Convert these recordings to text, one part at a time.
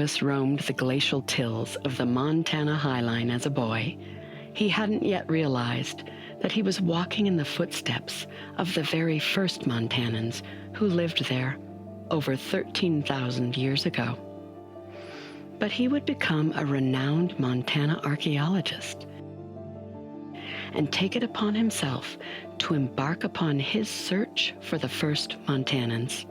Davis roamed the glacial tills of the Montana Highline as a boy, he hadn't yet realized that he was walking in the footsteps of the very first Montanans who lived there over 13,000 years ago. But he would become a renowned Montana archaeologist and take it upon himself to embark upon his search for the first Montanans.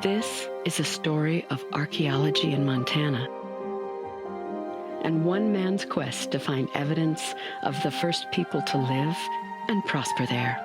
This is a story of archaeology in Montana, and one man's quest to find evidence of the first people to live and prosper there.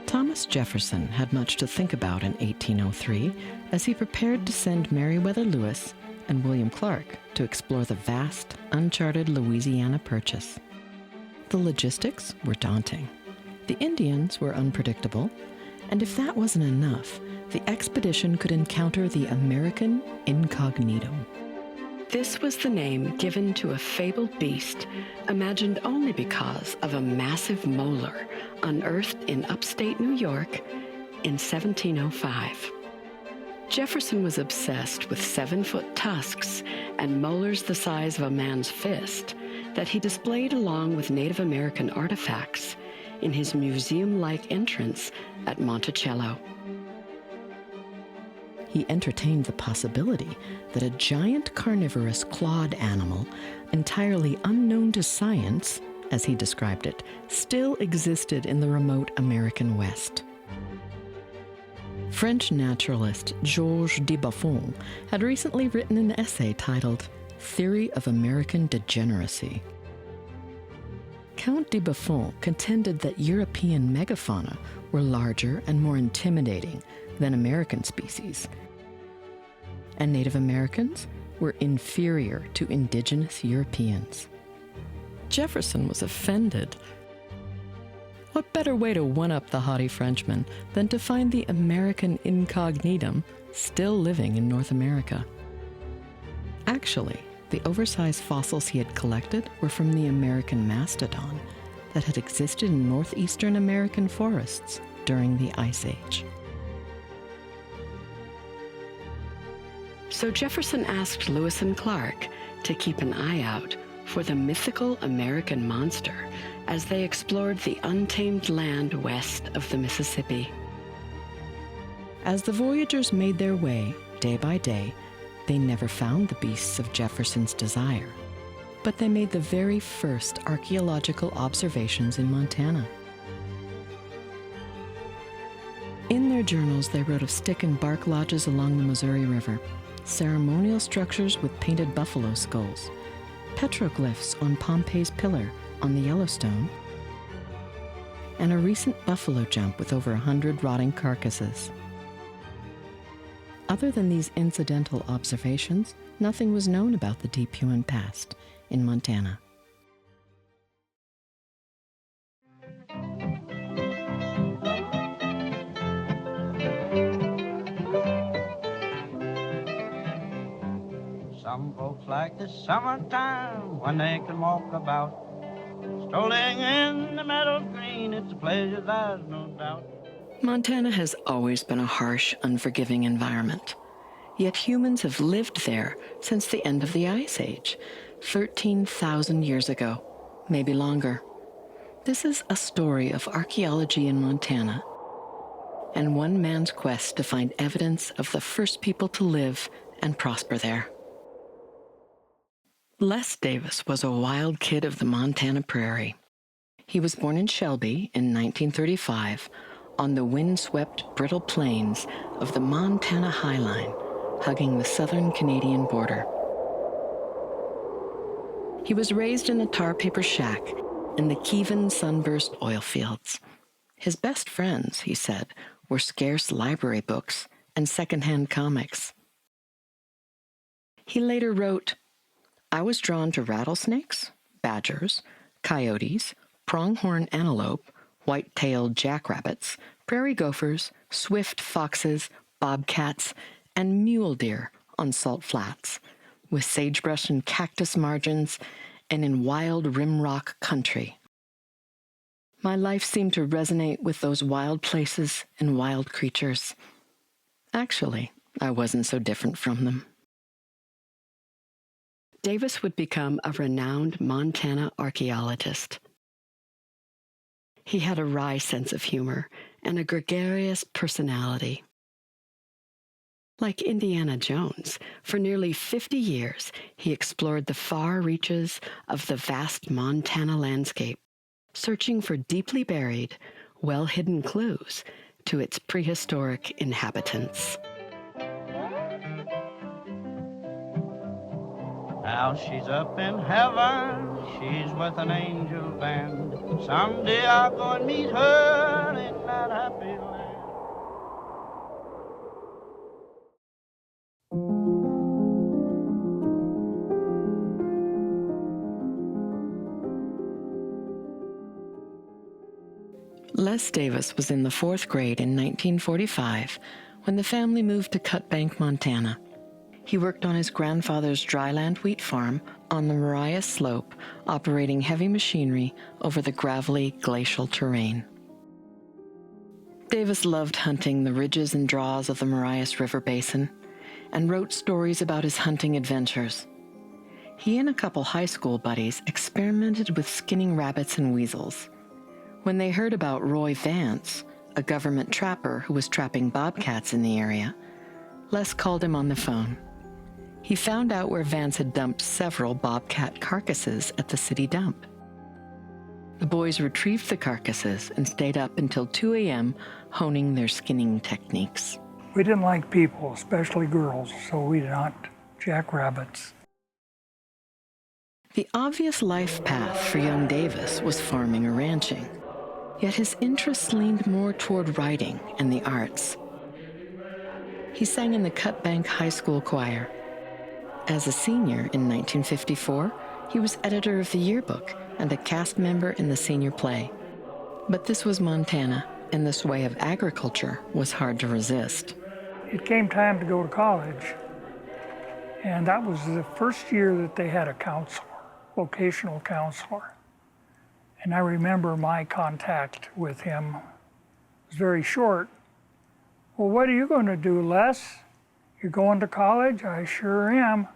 Thomas Jefferson had much to think about in 1803 as he prepared to send Meriwether Lewis and William Clark to explore the vast, uncharted Louisiana Purchase. The logistics were daunting. The Indians were unpredictable, and if that wasn't enough, the expedition could encounter the American Incognitum. This was the name given to a fabled beast imagined only because of a massive molar unearthed in upstate New York in 1705. Jefferson was obsessed with 7-foot tusks and molars the size of a man's fist that he displayed along with Native American artifacts in his museum-like entrance at Monticello. He entertained the possibility that a giant carnivorous clawed animal, entirely unknown to science, as he described it, still existed in the remote American West. French naturalist Georges de Buffon had recently written an essay titled Theory of American Degeneracy. Count de Buffon contended that European megafauna were larger and more intimidating than American species, and Native Americans were inferior to indigenous Europeans. Jefferson was offended. What better way to one-up the haughty Frenchman than to find the American Incognitum still living in North America? Actually, the oversized fossils he had collected were from the American mastodon that had existed in northeastern American forests during the Ice Age. So Jefferson asked Lewis and Clark to keep an eye out for the mythical American monster as they explored the untamed land west of the Mississippi. As the voyagers made their way, day by day, they never found the beasts of Jefferson's desire, but they made the very first archaeological observations in Montana. In their journals, they wrote of stick and bark lodges along the Missouri River, ceremonial structures with painted buffalo skulls, petroglyphs on Pompey's pillar on the Yellowstone, and a recent buffalo jump with over 100 rotting carcasses. Other than these incidental observations, nothing was known about the deep human past in Montana. Some folks like the summertime when they can walk about, strolling in the meadow green. It's a pleasure, there's no doubt. Montana has always been a harsh, unforgiving environment. Yet humans have lived there since the end of the Ice Age, 13,000 years ago, maybe longer. This is a story of archaeology in Montana, and one man's quest to find evidence of the first people to live and prosper there. Les Davis was a wild kid of the Montana prairie. He was born in Shelby in 1935 on the windswept, brittle plains of the Montana Highline, hugging the southern Canadian border. He was raised in a tar paper shack in the Kevin sunburst oil fields. His best friends, he said, were scarce library books and secondhand comics. He later wrote, "I was drawn to rattlesnakes, badgers, coyotes, pronghorn antelope, white-tailed jackrabbits, prairie gophers, swift foxes, bobcats, and mule deer on salt flats, with sagebrush and cactus margins, and in wild rimrock country. My life seemed to resonate with those wild places and wild creatures. Actually, I wasn't so different from them." Davis would become a renowned Montana archaeologist. He had a wry sense of humor and a gregarious personality. Like Indiana Jones, for nearly 50 years, he explored the far reaches of the vast Montana landscape, searching for deeply buried, well-hidden clues to its prehistoric inhabitants. Now she's up in heaven, she's with an angel band. Someday I'll go and meet her in that happy land. Les Davis was in the 4th grade in 1945 when the family moved to Cut Bank, Montana. He worked on his grandfather's dryland wheat farm on the Mariah Slope, operating heavy machinery over the gravelly glacial terrain. Davis loved hunting the ridges and draws of the Mariah River Basin and wrote stories about his hunting adventures. He and a couple high school buddies experimented with skinning rabbits and weasels. When they heard about Roy Vance, a government trapper who was trapping bobcats in the area, Les called him on the phone. He found out where Vance had dumped several bobcat carcasses at the city dump. The boys retrieved the carcasses and stayed up until 2 a.m. honing their skinning techniques. We didn't like people, especially girls, so we did not jackrabbits. The obvious life path for young Davis was farming or ranching, yet his interests leaned more toward writing and the arts. He sang in the Cut Bank High School choir. As a senior in 1954, he was editor of the yearbook and a cast member in the senior play. But this was Montana, and the sway of agriculture was hard to resist. It came time to go to college, and that was the first year that they had a counselor, vocational counselor. And I remember my contact with him was very short. "Well, what are you going to do, Les? You're going to college?" "I sure am."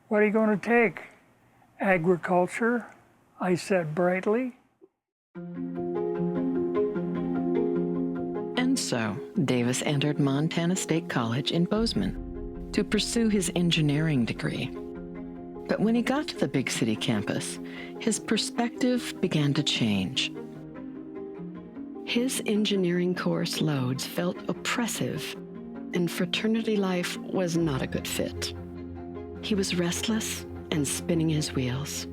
"What are you going to take?" "Agriculture," I said brightly. And so, Davis entered Montana State College in Bozeman to pursue his engineering degree. But when he got to the big city campus, his perspective began to change. His engineering course loads felt oppressive, and fraternity life was not a good fit. He was restless and spinning his wheels.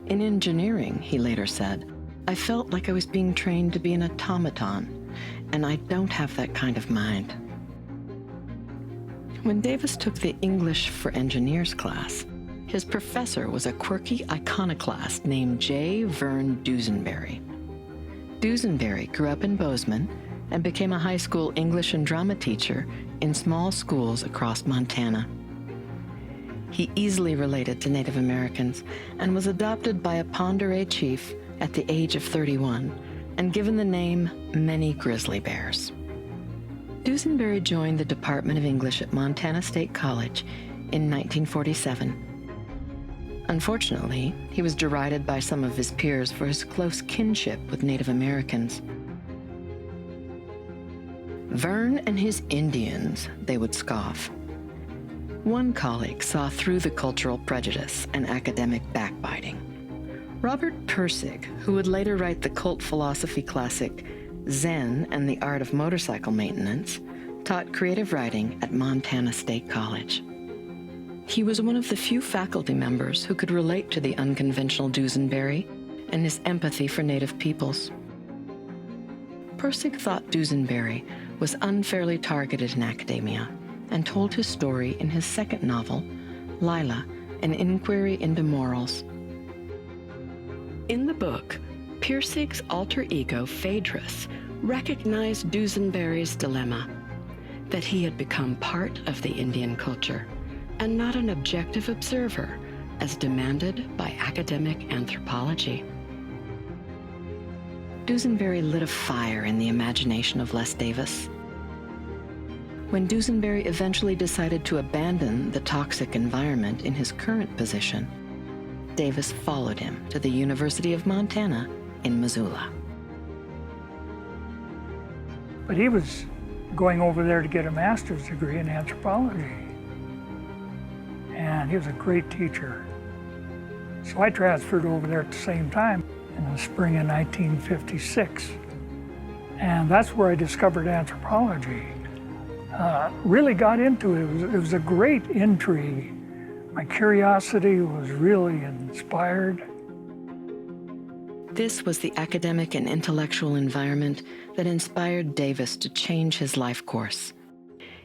In engineering, he later said, "I felt like I was being trained to be an automaton, and I don't have that kind of mind." When Davis took the English for Engineers class, his professor was a quirky iconoclast named J. Verne Dusenberry. Dusenberry grew up in Bozeman and became a high school English and drama teacher in small schools across Montana. He easily related to Native Americans and was adopted by a Pend d'Oreille chief at the age of 31 and given the name Many Grizzly Bears. Dusenberry joined the Department of English at Montana State College in 1947. Unfortunately, he was derided by some of his peers for his close kinship with Native Americans. Verne and his Indians, they would scoff. One colleague saw through the cultural prejudice and academic backbiting. Robert Pirsig, who would later write the cult philosophy classic Zen and the Art of Motorcycle Maintenance, taught creative writing at Montana State College. He was one of the few faculty members who could relate to the unconventional Dusenberry and his empathy for Native peoples. Pirsig thought Dusenberry was unfairly targeted in academia and told his story in his second novel, Lila, An Inquiry into Morals. In the book, Pirsig's alter ego, Phaedrus, recognized Dusenberry's dilemma, that he had become part of the Indian culture and not an objective observer as demanded by academic anthropology. Dusenberry lit a fire in the imagination of Les Davis. When Dusenberry eventually decided to abandon the toxic environment in his current position, Davis followed him to the University of Montana in Missoula. But he was going over there to get a master's degree in anthropology. And he was a great teacher. So I transferred over there at the same time in the spring of 1956. And that's where I discovered anthropology. Really got into it. It was a great intrigue. My curiosity was really inspired. This was the academic and intellectual environment that inspired Davis to change his life course.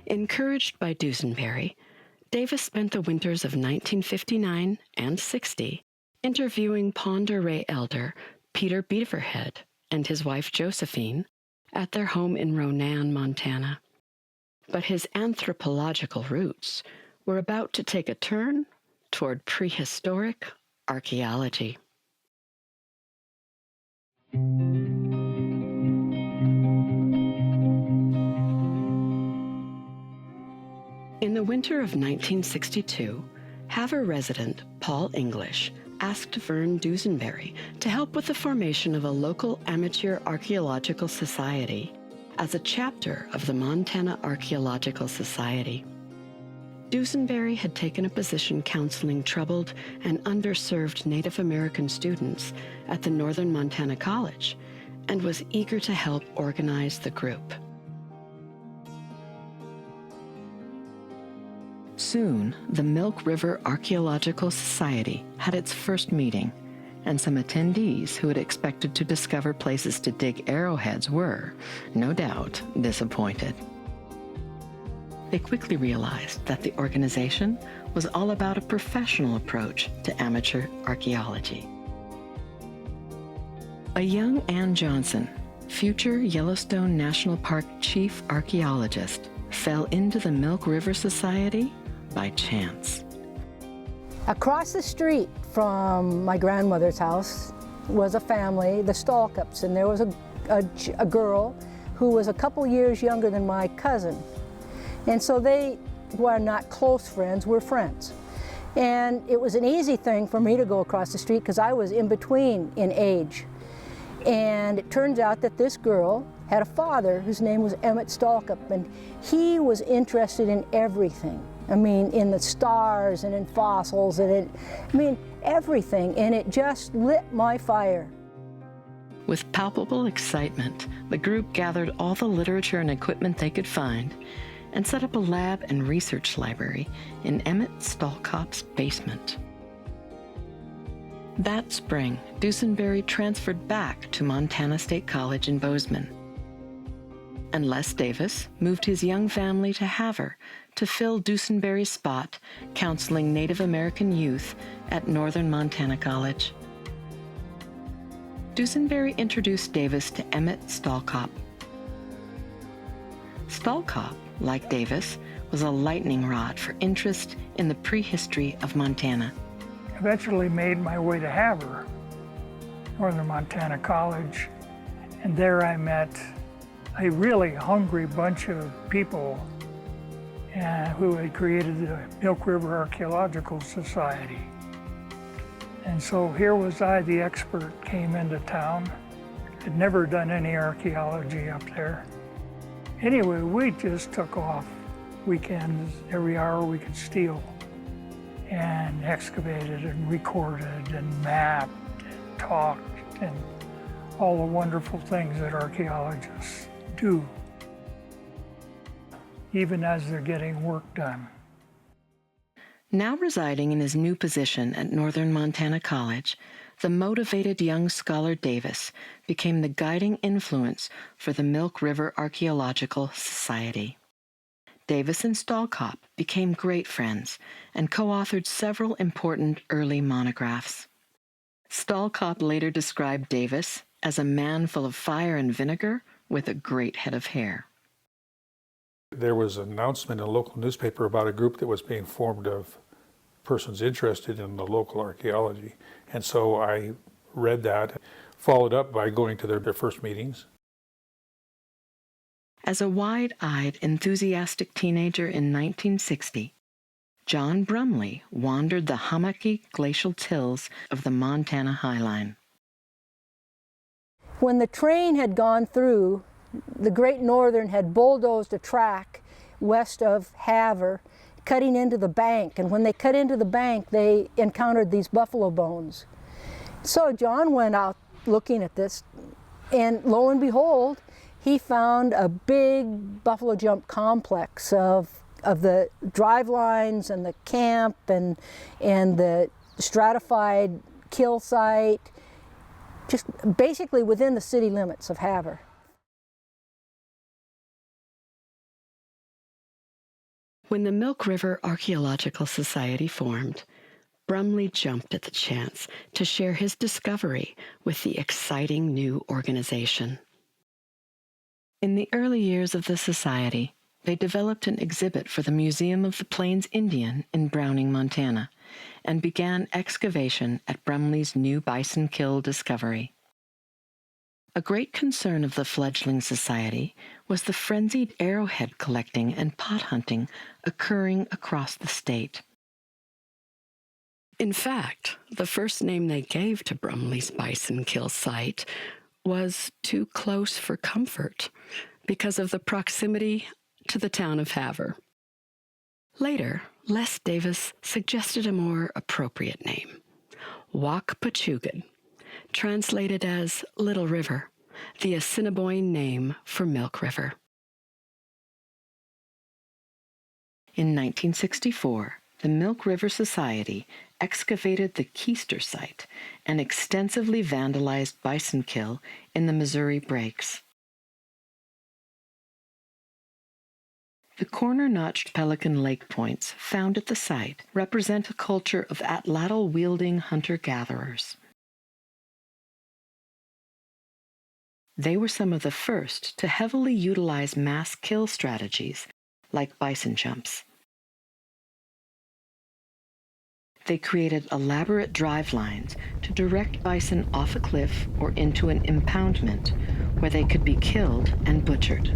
Encouraged by Dusenberry, Davis spent the winters of 1959 and 60 interviewing Pend Oreille elder Peter Beaverhead and his wife Josephine at their home in Ronan, Montana. But his anthropological roots were about to take a turn toward prehistoric archaeology. In the winter of 1962, Havre resident Paul English asked Verne Dusenberry to help with the formation of a local amateur archaeological society as a chapter of the Montana Archaeological Society. Dusenberry had taken a position counseling troubled and underserved Native American students at the Northern Montana College and was eager to help organize the group. Soon, the Milk River Archaeological Society had its first meeting, and some attendees who had expected to discover places to dig arrowheads were, no doubt, disappointed. They quickly realized that the organization was all about a professional approach to amateur archaeology. A young Ann Johnson, future Yellowstone National Park chief archaeologist, fell into the Milk River Society by chance. Across the street from my grandmother's house was a family, the Stalkups, and there was a girl who was a couple years younger than my cousin. And so they were not close friends, we're friends. And it was an easy thing for me to go across the street because I was in between in age. And it turns out that this girl had a father whose name was Emmett Stalkup, and he was interested in everything. I mean, in the stars and in fossils and everything, and it just lit my fire. With palpable excitement, the group gathered all the literature and equipment they could find and set up a lab and research library in Emmett Stalkup's basement. That spring, Dusenberry transferred back to Montana State College in Bozeman, and Les Davis moved his young family to Havre to fill Dusenberry's spot counseling Native American youth at Northern Montana College. Dusenberry introduced Davis to Emmett Stalkup. Stalkup, like Davis, was a lightning rod for interest in the prehistory of Montana. Eventually made my way to Havre, Northern Montana College, and there I met a really hungry bunch of people who had created the Milk River Archaeological Society. And so here was I, the expert, came into town. Had never done any archaeology up there. Anyway, we just took off weekends, every hour we could steal, and excavated and recorded and mapped and talked and all the wonderful things that archaeologists do, even as they're getting work done. Now residing in his new position at Northern Montana College, the motivated young scholar Davis became the guiding influence for the Milk River Archaeological Society. Davis and Stalkop became great friends and co-authored several important early monographs. Stalkop later described Davis as a man full of fire and vinegar with a great head of hair. There was an announcement in a local newspaper about a group that was being formed of persons interested in the local archaeology. And so I read that, followed up by going to their first meetings. As a wide-eyed, enthusiastic teenager in 1960, John Brumley wandered the hummocky glacial tills of the Montana Highline. When the train had gone through, the Great Northern had bulldozed a track west of Havre, cutting into the bank, and when they cut into the bank, they encountered these buffalo bones. So John went out looking at this, and lo and behold, he found a big buffalo jump complex of the drive lines and the camp and the stratified kill site, just basically within the city limits of Havre. When the Milk River Archaeological Society formed, Brumley jumped at the chance to share his discovery with the exciting new organization. In the early years of the society, they developed an exhibit for the Museum of the Plains Indian in Browning, Montana, and began excavation at Brumley's new bison kill discovery. A great concern of the fledgling society was the frenzied arrowhead collecting and pot hunting occurring across the state. In fact, the first name they gave to Brumley's bison kill site was Too Close for Comfort because of the proximity to the town of Havre. Later, Les Davis suggested a more appropriate name, Wakpachugan, translated as Little River, the Assiniboine name for Milk River. In 1964, the Milk River Society excavated the Keister site, an extensively vandalized bison kill in the Missouri Breaks. The corner-notched Pelican Lake points found at the site represent a culture of atlatl-wielding hunter-gatherers. They were some of the first to heavily utilize mass kill strategies like bison jumps. They created elaborate drive lines to direct bison off a cliff or into an impoundment where they could be killed and butchered.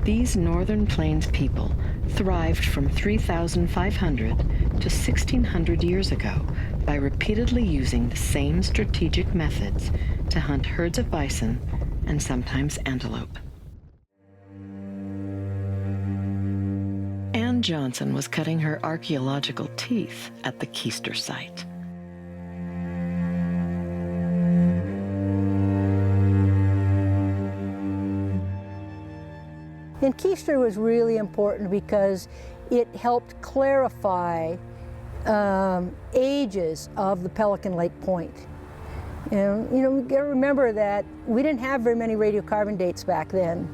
These Northern Plains people thrived from 3,500 to 1,600 years ago by repeatedly using the same strategic methods to hunt herds of bison and sometimes antelope. Ann Johnson was cutting her archaeological teeth at the Keister site. And Keister was really important because it helped clarify ages of the Pelican Lake Point. And, we got to remember that we didn't have very many radiocarbon dates back then.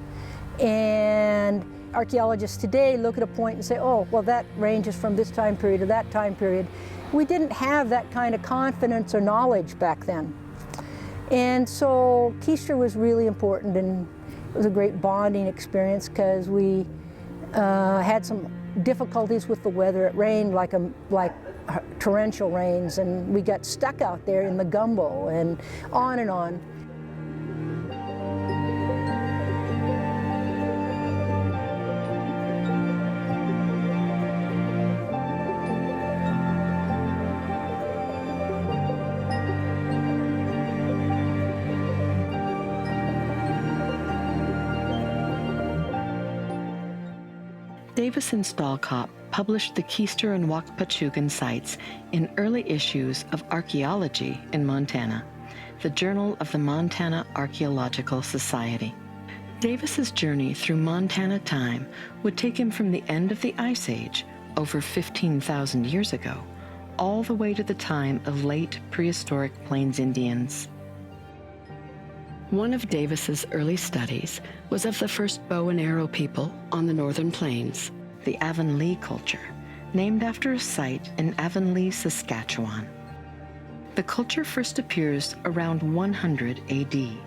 And archaeologists today look at a point and say, oh, well, that ranges from this time period to that time period. We didn't have that kind of confidence or knowledge back then. And so Keister was really important, and it was a great bonding experience because we had some difficulties with the weather. It rained like torrential rains, and we got stuck out there in the gumbo and on and on. Davis and Stalkop published the Keister and Wakpachugan sites in early issues of Archaeology in Montana, the Journal of the Montana Archaeological Society. Davis's journey through Montana time would take him from the end of the Ice Age, over 15,000 years ago, all the way to the time of late prehistoric Plains Indians. One of Davis's early studies was of the first bow and arrow people on the northern plains, the Avonlea culture, named after a site in Avonlea, Saskatchewan. The culture first appears around 100 AD.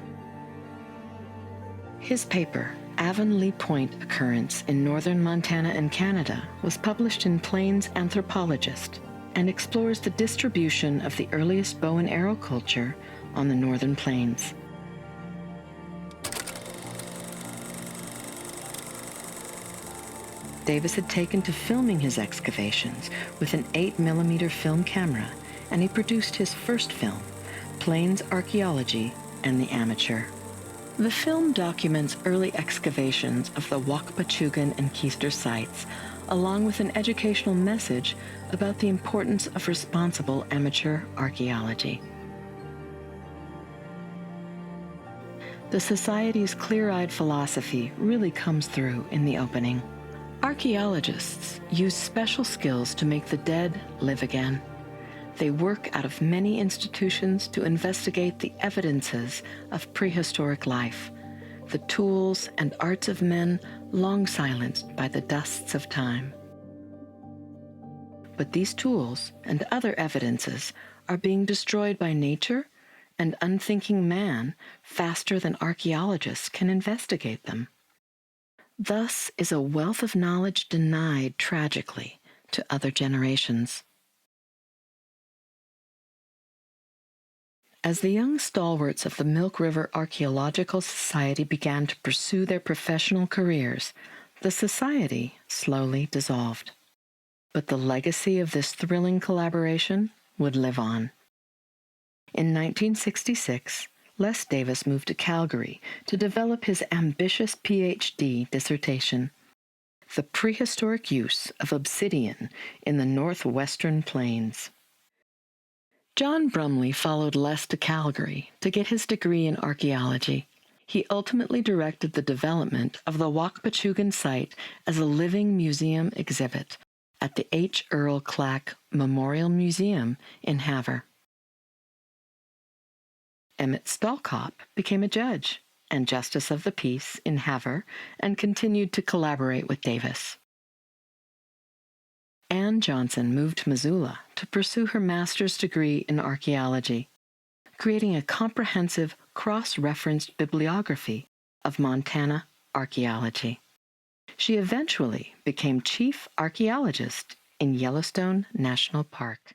His paper, Avonlea Point Occurrence in Northern Montana and Canada, was published in Plains Anthropologist and explores the distribution of the earliest bow and arrow culture on the northern plains. Davis had taken to filming his excavations with an 8mm film camera, and he produced his first film, Plains Archaeology and the Amateur. The film documents early excavations of the Wakpachugan and Keister sites, along with an educational message about the importance of responsible amateur archaeology. The Society's clear-eyed philosophy really comes through in the opening. Archaeologists use special skills to make the dead live again. They work out of many institutions to investigate the evidences of prehistoric life, the tools and arts of men long silenced by the dusts of time. But these tools and other evidences are being destroyed by nature and unthinking man faster than archaeologists can investigate them. Thus is a wealth of knowledge denied tragically to other generations. As the young stalwarts of the Milk River Archaeological Society began to pursue their professional careers, the society slowly dissolved. But the legacy of this thrilling collaboration would live on. In 1966, Les Davis moved to Calgary to develop his ambitious PhD dissertation, The Prehistoric Use of Obsidian in the Northwestern Plains. John Brumley followed Les to Calgary to get his degree in archaeology. He ultimately directed the development of the Wakpachugan site as a living museum exhibit at the H. Earl Clack Memorial Museum in Havre. Emmett Stalkop became a judge and justice of the peace in Havre and continued to collaborate with Davis. Ann Johnson moved to Missoula to pursue her master's degree in archaeology, creating a comprehensive cross-referenced bibliography of Montana archaeology. She eventually became chief archaeologist in Yellowstone National Park.